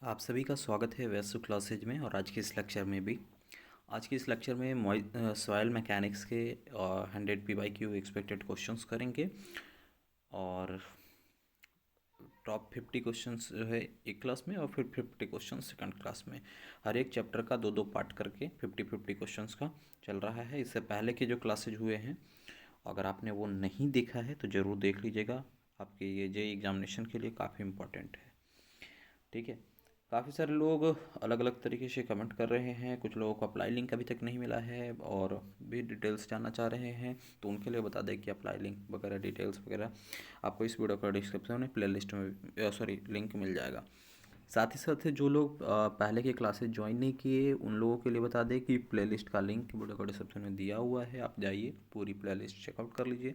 आप सभी का स्वागत है वैसु क्लासेज में। और आज के इस लेक्चर में भी आज के इस लेक्चर में सॉइल मैकेनिक्स के 100 PYQ एक्सपेक्टेड क्वेश्चंस करेंगे। और टॉप 50 क्वेश्चंस जो है एक क्लास में और फिर 50 क्वेश्चन सेकंड क्लास में। हर एक चैप्टर का दो दो पार्ट करके 50-50 क्वेश्चंस का चल रहा है। इससे पहले के जो क्लासेज हुए हैं, अगर आपने वो नहीं देखा है तो ज़रूर देख लीजिएगा। आपके ये जेईई एग्जामिनेशन के लिए काफ़ी इम्पोर्टेंट है। ठीक है। काफ़ी सारे लोग अलग अलग तरीके से कमेंट कर रहे हैं। कुछ लोगों को अप्लाई लिंक अभी तक नहीं मिला है और भी डिटेल्स जानना चाह रहे हैं, तो उनके लिए बता दें कि अप्लाई लिंक वगैरह डिटेल्स वगैरह आपको इस वीडियो का डिस्क्रिप्शन में प्लेलिस्ट में लिंक मिल जाएगा। साथ ही साथ जो लोग पहले के क्लासेस ज्वाइन नहीं किए उन लोगों के लिए बता दें कि प्लेलिस्ट का लिंक वीडियो का डिस्क्रिप्शन में दिया हुआ है। आप जाइए, पूरी प्लेलिस्ट चेकआउट कर लीजिए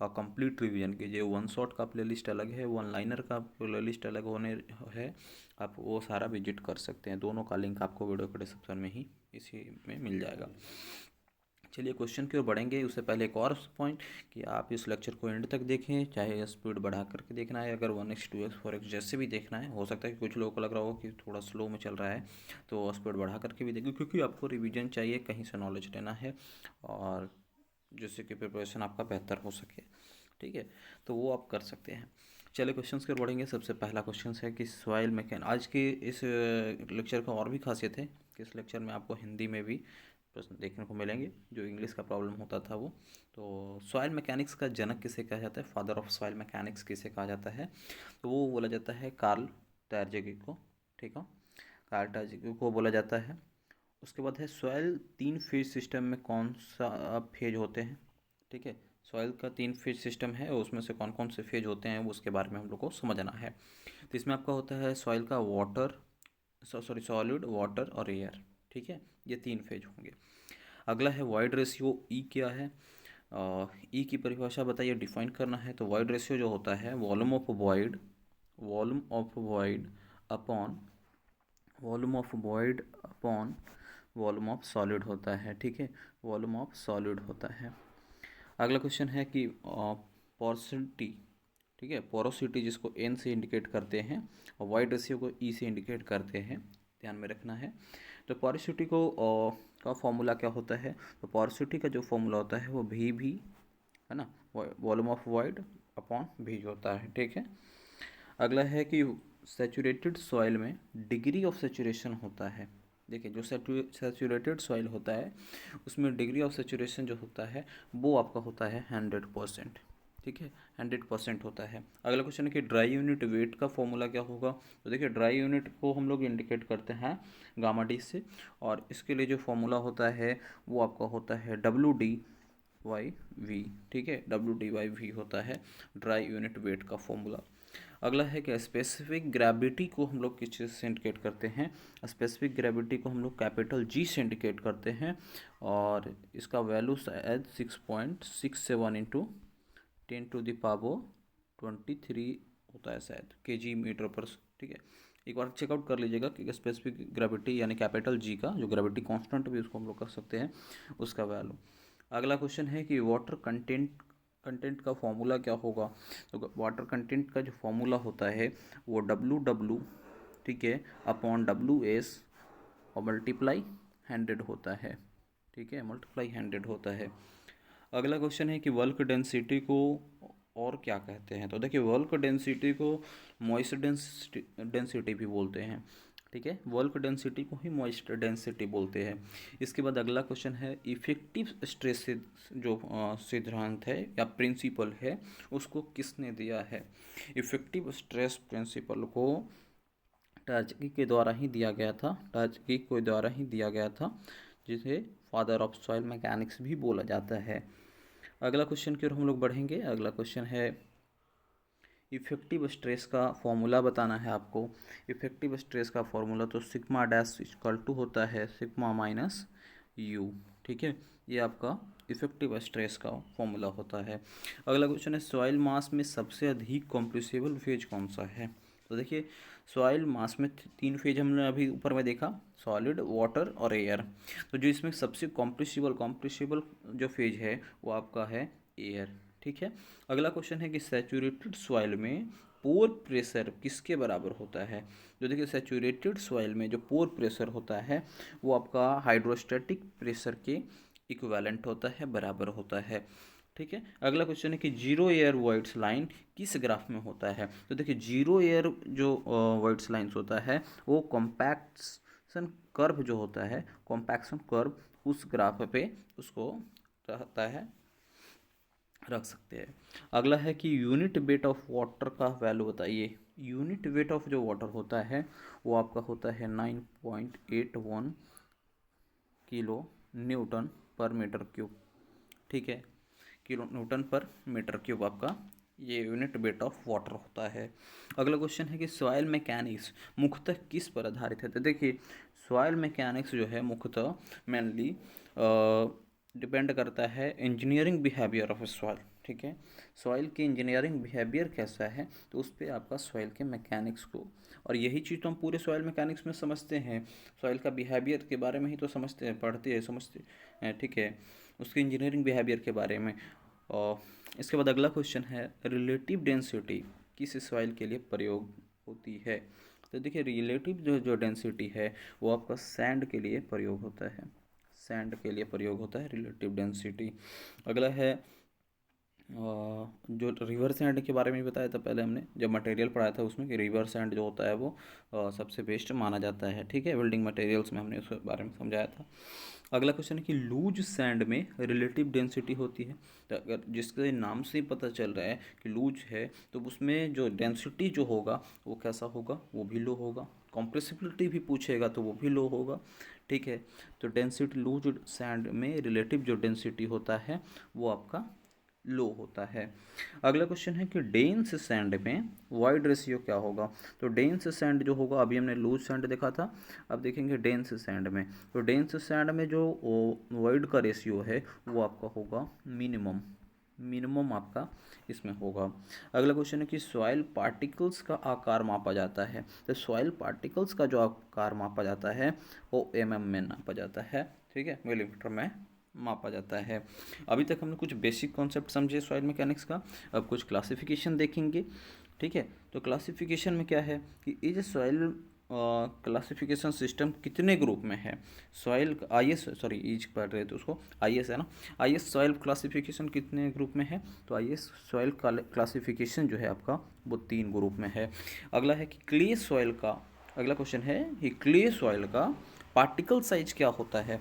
और कंप्लीट रिवीजन कीजिए। वन शॉट का प्लेलिस्ट अलग है, वन लाइनर का प्लेलिस्ट अलग होने है। आप वो सारा विजिट कर सकते हैं। दोनों का लिंक आपको वीडियो के डिस्क्रिप्शन में ही इसी में मिल जाएगा। चलिए क्वेश्चन की ओर बढ़ेंगे। उससे पहले एक और पॉइंट कि आप इस लेक्चर को एंड तक देखें, चाहे स्पीड बढ़ा करके देखना है, अगर 1x 2x 4x जैसे भी देखना है। हो सकता है कि कुछ लोगों को लग रहा हो कि थोड़ा स्लो में चल रहा है, तो स्पीड बढ़ा करके भी देखें, क्योंकि आपको रिवीजन चाहिए, कहीं से नॉलेज लेना है और जिससे कि प्रिपरेशन आपका बेहतर हो सके। ठीक है, तो वो आप कर सकते हैं। चलिए क्वेश्चंस की ओर बढ़ेंगे। सबसे पहला क्वेश्चन है कि सॉइल मैकेनिक्स। आज के इस लेक्चर का और भी खासियत है कि इस लेक्चर में आपको हिंदी में भी प्रश्न देखने को मिलेंगे, जो इंग्लिश का प्रॉब्लम होता था वो। तो सॉइल मैकेनिक्स का जनक किसे कहा जाता है, फादर ऑफ सॉइल मैकेनिक्स किसे कहा जाता है, तो वो बोला जाता है कार्ल टैर्जेगी को। ठीक है, कार्ल टैर्जेगी को बोला जाता है। उसके बाद है सॉइल तीन फेज सिस्टम में कौन सा फेज होते हैं। ठीक है, सॉइल का तीन फेज सिस्टम है और उसमें से कौन कौन से फेज होते हैं वो उसके बारे में हम लोग को समझना है। तो इसमें आपका होता है सॉइल का वाटर, सॉलिड, वाटर और एयर। ठीक है, ये तीन फेज होंगे। अगला है वॉइड रेशियो, ई क्या है। ई की परिभाषा बताइए, डिफाइन करना है। तो वॉइड रेशियो जो होता है volume of void upon volume of solid होता है। ठीक है, वॉल्यूम ऑफ सॉलिड होता है। अगला क्वेश्चन है कि पोरोसिटी। ठीक है, पोरोसिटी जिसको एन से इंडिकेट करते हैं और वाइड रेशियो को ई से इंडिकेट करते हैं, ध्यान में रखना है। तो पोरोसिटी को का फॉर्मूला क्या होता है, तो पोरोसिटी का जो फॉर्मूला होता है वो भी है ना, वॉल्यूम ऑफ वाइड अपॉन भी होता है। ठीक है। अगला है कि सैचुरेटेड सॉइल में डिग्री ऑफ सैचुरेशन होता है। देखिए, जो सैचुरेटेड सॉइल होता है उसमें डिग्री ऑफ सैचुरेशन जो होता है वो आपका होता है 100%। ठीक है, 100% होता है। अगला क्वेश्चन है कि ड्राई यूनिट वेट का फॉर्मूला क्या होगा। तो देखिए, ड्राई यूनिट को हम लोग इंडिकेट करते हैं गामा डी से, और इसके लिए जो फॉर्मूला होता है वो आपका होता है WD/V। ठीक है, WD/V होता है ड्राई यूनिट वेट का फॉर्मूला। अगला है कि स्पेसिफिक ग्रेविटी को हम लोग किस चीज़ से इंडिकेट करते हैं। स्पेसिफिक ग्रेविटी को हम लोग कैपिटल जी से इंडिकेट करते हैं, और इसका वैल्यू शायद 6.67 इंटू 10⁻23 होता है शायद, kg/m। ठीक है, एक बार चेकआउट कर लीजिएगा कि स्पेसिफिक ग्रेविटी यानी कैपिटल जी का जो ग्रेविटी कांस्टेंट भी उसको हम लोग कर सकते हैं, उसका वैल्यू। अगला क्वेश्चन है कि वाटर कंटेंट का फॉर्मूला क्या होगा। तो वाटर कंटेंट का जो फॉर्मूला होता है वो WW, ठीक है, अपॉन WS और मल्टीप्लाई 100 होता है। ठीक है, मल्टीप्लाई 100 होता है। अगला क्वेश्चन है कि वल्क डेंसिटी को और क्या कहते हैं। तो देखिए, वल्क डेंसिटी को मॉइस्ट डेंसिटी भी बोलते हैं। ठीक है, वल्क डेंसिटी को ही मॉइस्ट डेंसिटी बोलते हैं। इसके बाद अगला क्वेश्चन है इफेक्टिव स्ट्रेस जो सिद्धांत है या प्रिंसिपल है उसको किसने दिया है। इफेक्टिव स्ट्रेस प्रिंसिपल को टर्जकी के द्वारा ही दिया गया था, टर्जकी के द्वारा ही दिया गया था, जिसे फादर ऑफ सॉइल मैकेनिक्स भी बोला जाता है। अगला क्वेश्चन की ओर हम लोग बढ़ेंगे। अगला क्वेश्चन है इफेक्टिव स्ट्रेस का फॉर्मूला बताना है आपको। इफेक्टिव स्ट्रेस का फॉर्मूला तो सिग्मा डैश इक्वल टू होता है सिग्मा माइनस यू। ठीक है, ये आपका इफेक्टिव स्ट्रेस का फॉर्मूला होता है। अगला क्वेश्चन है सॉइल मास में सबसे अधिक कॉम्प्रेसिबल फेज कौन सा है। तो देखिए, सॉइल मास में तीन फेज हमने अभी ऊपर में देखा, सॉलिड, वाटर और एयर। तो जो इसमें सबसे कॉम्प्रेसिबल जो फेज है वो आपका है एयर। ठीक है। अगला क्वेश्चन है कि सैचुरेटेड सॉइल में पोर प्रेशर किसके बराबर होता है? जो देखिए सैचुरेटेड सॉइल में जो पोर प्रेशर होता है वो आपका हाइड्रोस्टैटिक प्रेशर के इक्विवेलेंट होता है, बराबर होता है। ठीक है, अगला क्वेश्चन है कि जीरो एयर वॉइड्स लाइन किस ग्राफ में होता है? तो देखिए जीरो एयर जो वॉइड्स लाइन्स होता है वो कॉम्पैक्शन कर्व जो होता है, कॉम्पैक्शन कर्व उस ग्राफ पे उसको रहता है, रख सकते हैं। अगला है कि यूनिट वेट ऑफ वाटर का वैल्यू बताइए। यूनिट वेट ऑफ जो वाटर होता है वो आपका होता है 9.81 किलो न्यूटन पर मीटर क्यूब। ठीक है, किलो न्यूटन पर मीटर क्यूब आपका ये यूनिट वेट ऑफ वाटर होता है। अगला क्वेश्चन है कि सॉइल मैकेनिक्स मुख्यतः किस पर आधारित है? तो देखिए सॉइल मैकेनिक्स जो है मुख्यतः मेनली डिपेंड करता है इंजीनियरिंग बिहेवियर ऑफ सॉइल। ठीक है, सॉइल की इंजीनियरिंग बिहेवियर कैसा है तो उस पर आपका सॉइल के मैकेनिक्स को, और यही चीज़ तो हम पूरे सॉइल मैकेनिक्स में समझते हैं, सॉइल का बिहेवियर के बारे में ही तो समझते हैं, पढ़ते हैं, समझते हैं। ठीक है, उसकी इंजीनियरिंग बिहेवियर के बारे में। और इसके बाद अगला क्वेश्चन है रिलेटिव डेंसिटी किस सॉइल के लिए प्रयोग होती है? तो देखिए रिलेटिव जो जो डेंसिटी है वो आपका सैंड के लिए प्रयोग होता है, सैंड के लिए प्रयोग होता है रिलेटिव डेंसिटी। अगला है जो रिवर सैंड के बारे में बताया था पहले हमने जब मटेरियल पढ़ाया था उसमें, कि रिवर सैंड जो होता है वो सबसे बेस्ट माना जाता है। ठीक है, बिल्डिंग मटेरियल्स में हमने उसके बारे में समझाया था। अगला क्वेश्चन है कि लूज सैंड में रिलेटिव डेंसिटी होती है। तो अगर जिसके नाम से ही पता चल रहा है कि लूज है तो उसमें जो डेंसिटी जो होगा वो कैसा होगा, वो भी लो होगा। कॉम्प्रेसिबिलिटी भी पूछेगा तो वो भी लो होगा। ठीक है, तो डेंसिटी लूज सैंड में रिलेटिव जो डेंसिटी होता है वो आपका लो होता है। अगला क्वेश्चन है कि डेंस सैंड में वॉइड रेशियो क्या होगा? तो डेंस सैंड जो होगा, अभी हमने लूज सैंड देखा था, अब देखेंगे डेंस सैंड में। तो डेंस सैंड में जो वॉइड का रेशियो है वो आपका होगा मिनिमम, मिनिमम आपका इसमें होगा। अगला क्वेश्चन है कि सॉइल पार्टिकल्स का आकार मापा जाता है। तो सॉइल पार्टिकल्स का जो आकार मापा जाता है वो में नापा जाता है। ठीक है, मिलीमीटर में मापा जाता है। अभी तक हमने कुछ बेसिक कॉन्सेप्ट समझे सॉइल मैकेनिक्स का, अब कुछ क्लासिफिकेशन देखेंगे। ठीक है, तो क्लासिफिकेशन में क्या है कि इज सॉइल क्लासिफिकेशन सिस्टम कितने ग्रुप में है? सॉइल आईएस, सॉरी ईज पढ़ रहे थे उसको, आईएस है ना, आईएस सॉइल क्लासिफिकेशन कितने ग्रुप में है? तो आईएस सॉइल क्लासिफिकेशन जो है आपका वो 3 ग्रुप में है। अगला है कि क्ले सॉइल का, अगला क्वेश्चन है कि क्ले सॉइल का पार्टिकल साइज क्या होता है?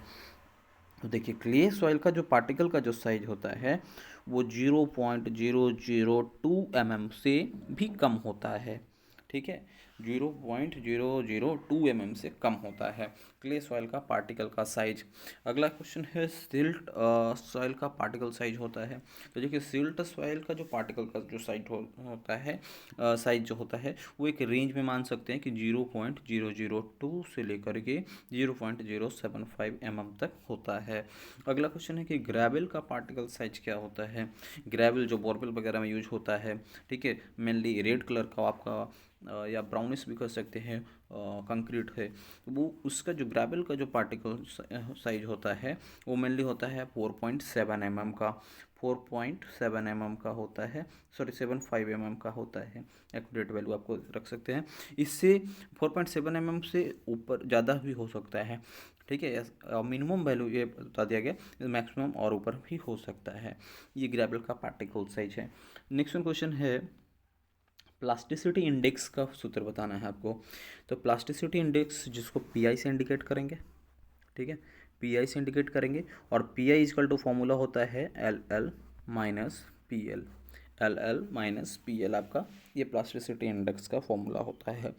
तो देखिए क्ले सॉइल का जो पार्टिकल का जो साइज होता है वो 0.002 से भी कम होता है। ठीक है, 0.002 से कम होता है क्ले सॉइल का पार्टिकल का साइज। अगला क्वेश्चन है सिल्ट सॉइल का पार्टिकल साइज होता है। तो देखिए सिल्ट सॉइल का जो पार्टिकल का जो साइज होता है, साइज जो होता है वो एक रेंज में मान सकते हैं कि 0.002 से लेकर के 0.075 तक होता है। अगला क्वेश्चन है कि ग्रेवल का पार्टिकल साइज क्या होता है? ग्रेवल जो बोरवेल वगैरह में यूज होता है, ठीक है, मेनली रेड कलर का आपका या ब्राउनिश भी कर सकते हैं, कंक्रीट है, तो वो उसका जो ग्रेवल का जो पार्टिकल साइज होता है वो मेनली होता है 4.7 का, 4.7 का होता है, सॉरी 75 का होता है। एक्यूरेट वैल्यू आपको रख सकते हैं। इससे 4.7 से ऊपर ज़्यादा भी हो सकता है। ठीक है, मिनिमम वैल्यू ये बता दिया गया, मैक्सिमम और ऊपर भी हो सकता है। ये ग्रेवल का पार्टिकल साइज है। नेक्स्ट क्वेश्चन है प्लास्टिसिटी इंडेक्स का सूत्र बताना है आपको। तो प्लास्टिसिटी इंडेक्स जिसको पीआई से इंडिकेट करेंगे, ठीक है, पीआई से इंडिकेट करेंगे, और पीआई इजकल टू फॉर्मूला होता है L L minus P L, L L minus P L आपका ये प्लास्टिसिटी इंडेक्स का फॉर्मूला होता है।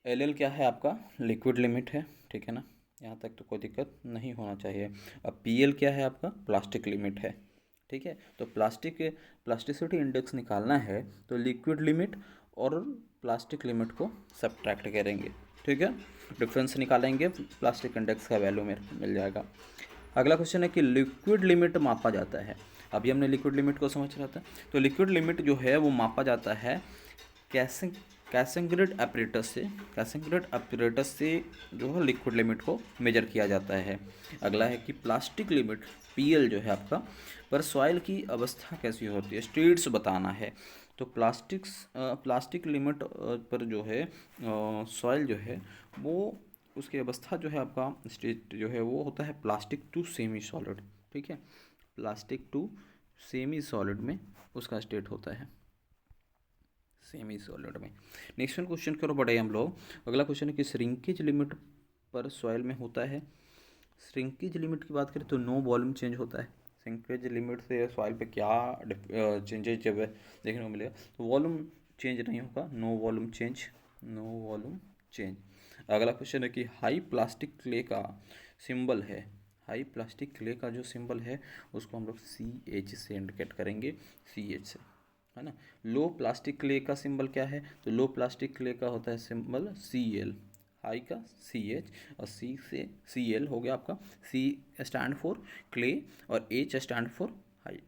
एल एल क्या है आपका? लिक्विड लिमिट है, ठीक है ना, यहाँ तक तो कोई दिक्कत नहीं होना चाहिए। अब पी एल क्या है आपका? प्लास्टिक लिमिट है। ठीक है, तो प्लास्टिसिटी इंडेक्स निकालना है तो लिक्विड लिमिट और प्लास्टिक लिमिट को सब्ट्रैक्ट करेंगे। ठीक है, डिफरेंस निकालेंगे, प्लास्टिक इंडेक्स का वैल्यू में मिल जाएगा। अगला क्वेश्चन है कि लिक्विड लिमिट मापा जाता है। अभी हमने लिक्विड लिमिट को समझ रहा था, तो लिक्विड लिमिट जो है वो मापा जाता है कैसेंग्रेड अपरेटस से, कैसेंग्रेड अपरेटस से जो है लिक्विड लिमिट को मेजर किया जाता है। अगला है कि प्लास्टिक लिमिट पीएल जो है आपका पर सॉइल की अवस्था कैसी होती है, स्टेट्स बताना है। तो प्लास्टिक लिमिट पर जो है सॉइल जो है वो उसकी अवस्था जो है आपका स्टेट जो है वो होता है प्लास्टिक टू सेमी सॉलिड। ठीक है, प्लास्टिक टू सेमी सॉलिड में उसका स्टेट होता है, सेमी सॉलिड में। नेक्स्ट क्वेश्चन की ओर बढ़े हम लोग। अगला क्वेश्चन है कि श्रिंकेज लिमिट पर सॉइल में होता है। श्रिंकेज लिमिट की बात करें तो नो वॉल्यूम चेंज होता है। श्रिंकेज लिमिट से सॉइल पे क्या चेंजेज जब देखने को मिलेगा, तो वॉल्यूम चेंज नहीं होगा, no volume change, no volume change. अगला क्वेश्चन है कि हाई प्लास्टिक क्ले का सिंबल है, हाई प्लास्टिक क्ले का जो सिंबल है उसको हम लोग CH से इंडिकेट करेंगे, CH से, है ना। लो प्लास्टिक क्ले का सिंबल क्या है, तो लो प्लास्टिक क्ले का होता है सिंबल Cl, हाई का CH और C से Cl हो गया आपका। C स्टैंड फॉर क्ले और H स्टैंड फॉर हाई।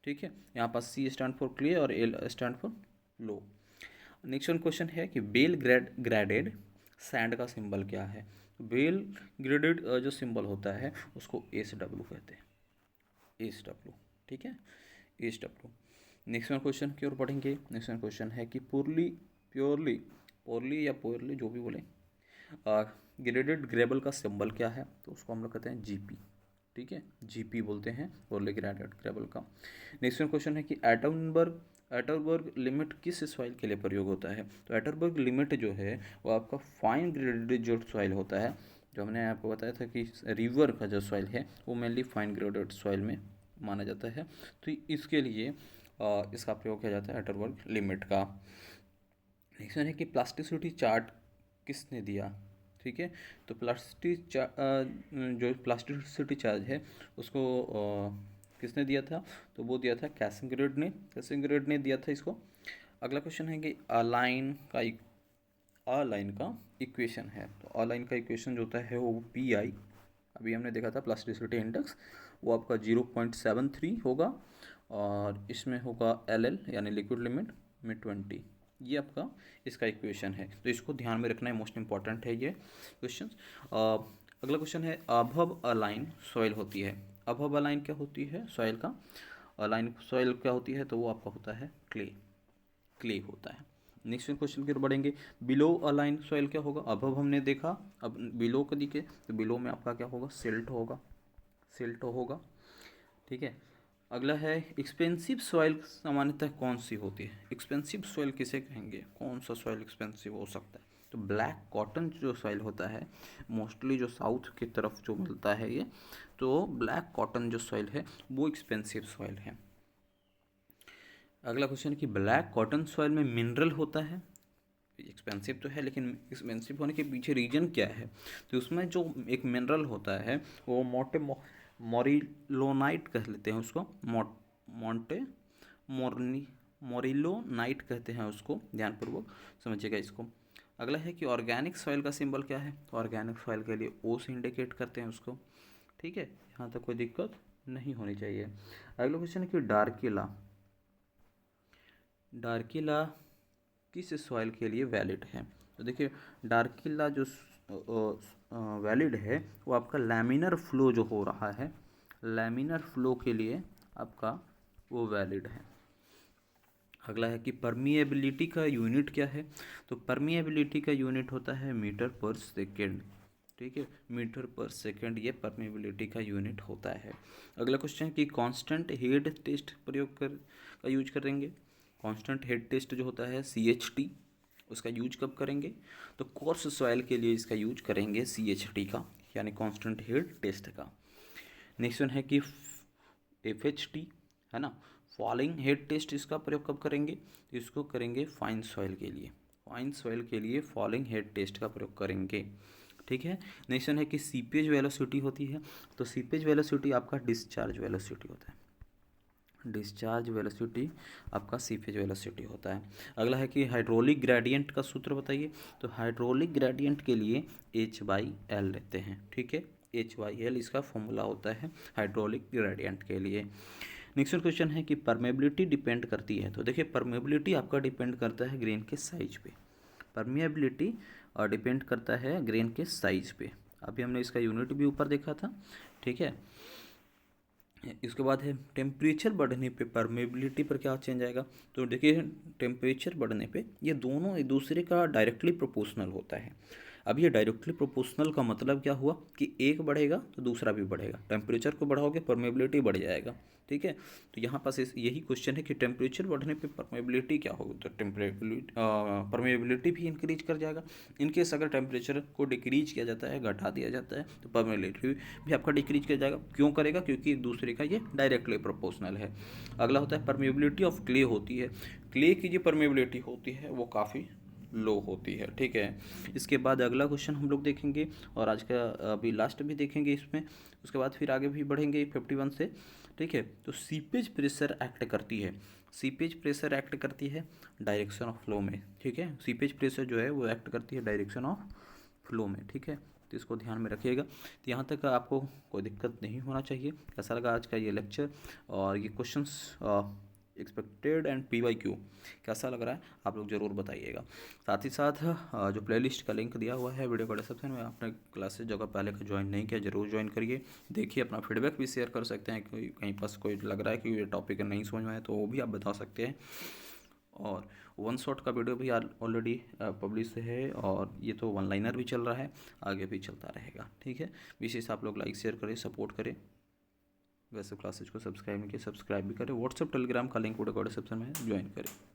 ठीक है, यहाँ पर C स्टैंड फॉर क्ले और L stand for low. Next question है कि बेल ग्रेडेड सैंड का सिंबल क्या है। बेल ग्रेडेड जो सिंबल होता है उसको SW कहते हैं, SW। ठीक है, SW। नेक्स्ट क्वेश्चन की ओर पढ़ेंगे। नेक्स्ट क्वेश्चन है कि प्योरली या पोरली जो भी बोले, ग्रेडेड ग्रेबल का सिंबल क्या है, तो उसको हम लोग कहते हैं GP। ठीक है, GP बोलते हैं पोरली ग्रेडेड ग्रेबल का। नेक्स्ट क्वेश्चन है कि एटनबर्ग लिमिट किस सॉइल के लिए प्रयोग होता है, तो एटनबर्ग लिमिट जो है वो आपका फाइन ग्रेडेड जो सॉइल होता है, जो हमने आपको बताया था कि रिवर का जो सॉइल है वो मेनली फाइन ग्रेडेड सॉइल में माना जाता है, तो इसके लिए इसका प्रयोग किया जाता है एटनबर्ग लिमिट का। नेक्स्ट है कि प्लास्टिसिटी चार्ट किसने दिया। ठीक है, तो जो प्लास्टिसिटी चार्ज है उसको किसने दिया था, तो वो दिया था कैसिंग्रेड ने दिया था इसको। अगला क्वेश्चन है कि अलाइन का इक्वेशन है, तो अलाइन का इक्वेशन जो होता है वो PI, अभी हमने देखा था प्लास्टिसिटी इंडेक्स, वो आपका 0.73 होगा और इसमें होगा LL यानी लिक्विड लिमिट में 20। ये आपका इसका इक्वेशन है, तो इसको ध्यान में रखना है, मोस्ट इंपॉर्टेंट है ये क्वेश्चन। अगला क्वेश्चन है अबव अलाइन सॉइल होती है। अबव अलाइन क्या होती है सॉइल का, अलाइन सॉइल क्या होती है, तो वो आपका होता है क्ले होता है। नेक्स्ट क्वेश्चन की ओर बढ़ेंगे। बिलो अलाइन सॉइल क्या होगा, अबव हमने देखा, अब बिलो को दिखे तो बिलो में आपका क्या होगा, सिल्ट होगा। ठीक है, अगला है एक्सपेंसिव सॉइल सामान्यतः कौन सी होती है। एक्सपेंसिव सॉइल किसे कहेंगे, कौन सा सॉइल एक्सपेंसिव हो सकता है, तो ब्लैक कॉटन जो सॉइल होता है, मोस्टली जो साउथ की तरफ जो मिलता है ये, तो ब्लैक कॉटन जो सॉइल है वो एक्सपेंसिव सॉइल है। अगला क्वेश्चन कि ब्लैक कॉटन सॉइल में मिनरल होता है, एक्सपेंसिव तो है लेकिन एक्सपेंसिव होने के पीछे रीजन क्या है, तो उसमें जो एक मिनरल होता है वो मोरिलोनाइट कह लेते हैं उसको, मोंटे मोरिलोनाइट कहते हैं उसको, ध्यानपूर्वक समझिएगा इसको। अगला है कि ऑर्गेनिक सॉइल का सिंबल क्या है, तो ऑर्गेनिक सॉइल के लिए O से इंडिकेट करते हैं उसको। ठीक है, यहाँ तक कोई दिक्कत नहीं होनी चाहिए। अगला क्वेश्चन है कि डार्किला किस सॉइल के लिए वैलिड है, तो देखिए डार्किला जो वैलिड है वो आपका लैमिनर फ्लो जो हो रहा है, लैमिनर फ्लो के लिए आपका वो वैलिड है। अगला है कि परमिएबिलिटी का यूनिट क्या है, तो परमिएबिलिटी का यूनिट होता है मीटर पर सेकेंड। ठीक है, मीटर पर सेकेंड ये परमिएबिलिटी का यूनिट होता है। अगला क्वेश्चन कि कांस्टेंट हेड टेस्ट का यूज करेंगे। कांस्टेंट हेड टेस्ट जो होता है CHT, उसका यूज कब करेंगे, तो कोर्स सॉइल के लिए इसका यूज करेंगे CHT का, यानी कांस्टेंट हेड टेस्ट का। नेक्स्ट वन है कि FHT, है ना, फॉलिंग हेड टेस्ट, इसका प्रयोग कब करेंगे, तो इसको करेंगे फाइन सॉइल के लिए, फाइन सॉइल के लिए फॉलिंग हेड टेस्ट का प्रयोग करेंगे। ठीक है, नेक्स्ट वन है कि सीपेज वेलोसिटी होती है, तो सीपेज वेलोसिटी आपका डिस्चार्ज वेलोसिटी होता है, डिस्चार्ज वेलोसिटी आपका सीपेज वेलोसिटी होता है। अगला है कि हाइड्रोलिक ग्रेडियंट का सूत्र बताइए, तो हाइड्रोलिक ग्रेडियंट के लिए H/L लेते हैं। ठीक है, H/L इसका फॉर्मूला होता है हाइड्रोलिक ग्रेडियंट के लिए। नेक्स्ट क्वेश्चन है कि परमेबिलिटी डिपेंड करती है, तो देखिए परमेबिलिटी आपका डिपेंड करता है ग्रेन के साइज पे, परमिएबिलिटी डिपेंड करता है ग्रेन के साइज पे, अभी हमने इसका यूनिट भी ऊपर देखा था। ठीक है, इसके बाद है टेम्परेचर बढ़ने पे परमेबिलिटी पर क्या चेंज आएगा। तो देखिए टेम्परेचर बढ़ने पे ये दोनों एक दूसरे का डायरेक्टली प्रोपोर्शनल होता है। अब ये डायरेक्टली प्रोपोर्शनल का मतलब क्या हुआ कि एक बढ़ेगा तो दूसरा भी बढ़ेगा, टेम्परेचर को बढ़ाओगे परमेबिलिटी बढ़ जाएगा। ठीक है, तो यहाँ पास यही क्वेश्चन है कि टेम्परेचर बढ़ने पे परमेबिलिटी क्या होगी, तो टेम्परेबिलिटी परमेबिलिटी भी इंक्रीज कर जाएगा। इनकेस अगर टेम्परेचर को डिक्रीज किया जाता है, घटा दिया जाता है, तो परमेबिलिटी भी आपका डिक्रीज किया जाएगा। क्यों करेगा, क्योंकि एक दूसरे का ये डायरेक्टली प्रोपोर्शनल है। अगला होता है परमेबिलिटी ऑफ क्ले होती है। क्ले की जो परमेबिलिटी होती है वो काफ़ी लो होती है। ठीक है, इसके बाद अगला क्वेश्चन हम लोग देखेंगे और आज का अभी लास्ट भी देखेंगे इसमें, उसके बाद फिर आगे भी बढ़ेंगे 51 से। ठीक है, तो सीपेज प्रेशर एक्ट करती है, सीपेज प्रेशर एक्ट करती है डायरेक्शन ऑफ फ्लो में। ठीक है, सीपेज प्रेशर जो है वो एक्ट करती है डायरेक्शन ऑफ फ्लो में। ठीक है, तो इसको ध्यान में रखिएगा। तो यहाँ तक आपको कोई दिक्कत नहीं होना चाहिए। कैसा लगा आज का ये लेक्चर और ये क्वेश्चंस एक्सपेक्टेड एंड PYQ कैसा लग रहा है आप लोग ज़रूर बताइएगा। साथ ही साथ जो प्लेलिस्ट का लिंक दिया हुआ है वीडियो का डिस्क्रिप्शन में, आपने क्लासेज जगह पहले का ज्वाइन नहीं किया ज़रूर ज्वाइन करिए। देखिए अपना फीडबैक भी शेयर कर सकते हैं, कोई कहीं पास कोई लग रहा है कि ये टॉपिक नहीं समझ में आए तो वो भी आप बता सकते हैं। और वन शॉट का वीडियो भी ऑलरेडी पब्लिश है और ये तो वन लाइनर भी चल रहा है, आगे भी चलता रहेगा। ठीक है, विशेष आप लोग लाइक शेयर करें, सपोर्ट करें। वैसे क्लासेज को सब्सक्राइब नहीं किया सब्सक्राइब भी करें। व्हाट्सएप टेलीग्राम का लिंक वीडियो डिस्क्रिप्शन में ज्वाइन करें।